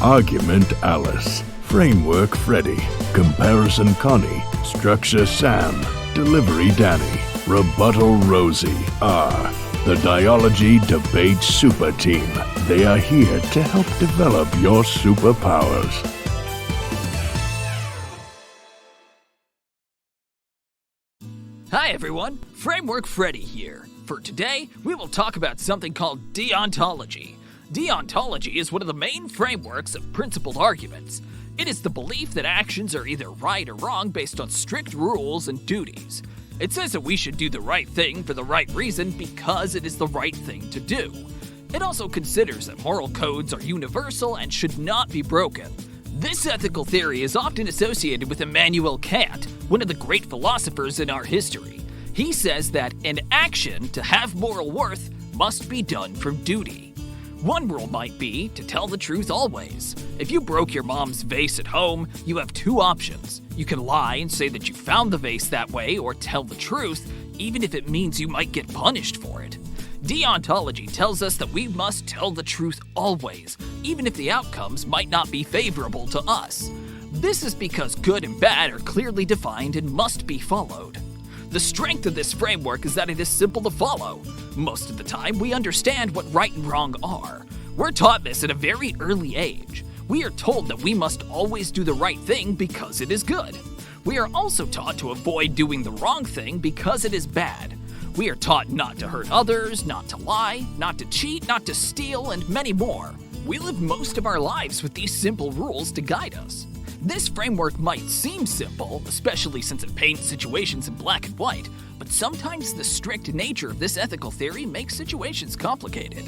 Argument Alice, Framework Freddie, Comparison Connie, Structure Sam, Delivery Danny, Rebuttal Rosie are the Dialogy Debate Super Team. They are here to help develop your superpowers. Hi everyone, Framework Freddie here. For today, we will talk about something called deontology. Deontology is one of the main frameworks of principled arguments. It is the belief that actions are either right or wrong based on strict rules and duties. It says that we should do the right thing for the right reason because it is the right thing to do. It also considers that moral codes are universal and should not be broken. This ethical theory is often associated with Immanuel Kant, one of the great philosophers in our history. He says that an action to have moral worth must be done from duty. One rule might be to tell the truth always. If you broke your mom's vase at home, you have two options. You can lie and say that you found the vase that way, or tell the truth, even if it means you might get punished for it. Deontology tells us that we must tell the truth always, even if the outcomes might not be favorable to us. This is because good and bad are clearly defined and must be followed. The strength of this framework is that it is simple to follow. Most of the time, we understand what right and wrong are. We're taught this at a very early age. We are told that we must always do the right thing because it is good. We are also taught to avoid doing the wrong thing because it is bad. We are taught not to hurt others, not to lie, not to cheat, not to steal, and many more. We live most of our lives with these simple rules to guide us. This framework might seem simple, especially since it paints situations in black and white, but sometimes the strict nature of this ethical theory makes situations complicated.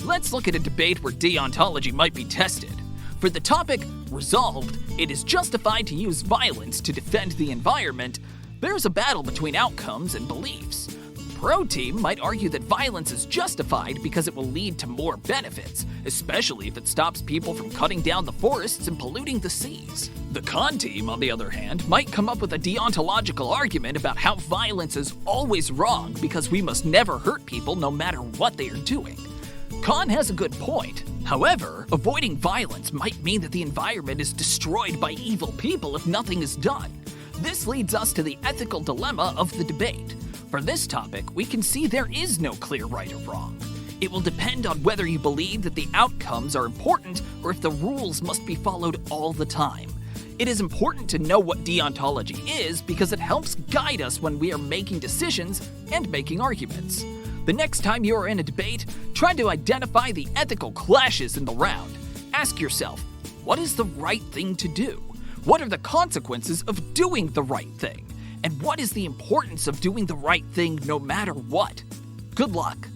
Let's look at a debate where deontology might be tested. For the topic, resolved, it is justified to use violence to defend the environment. There's a battle between outcomes and beliefs. Pro team might argue that violence is justified because it will lead to more benefits, especially if it stops people from cutting down the forests and polluting the seas. The con team, on the other hand, might come up with a deontological argument about how violence is always wrong because we must never hurt people no matter what they are doing. Con has a good point. However, avoiding violence might mean that the environment is destroyed by evil people if nothing is done. This leads us to the ethical dilemma of the debate. For this topic, we can see there is no clear right or wrong. It will depend on whether you believe that the outcomes are important or if the rules must be followed all the time. It is important to know what deontology is because it helps guide us when we are making decisions and making arguments. The next time you are in a debate, try to identify the ethical clashes in the round. Ask yourself, what is the right thing to do? What are the consequences of doing the right thing? And what is the importance of doing the right thing no matter what? Good luck.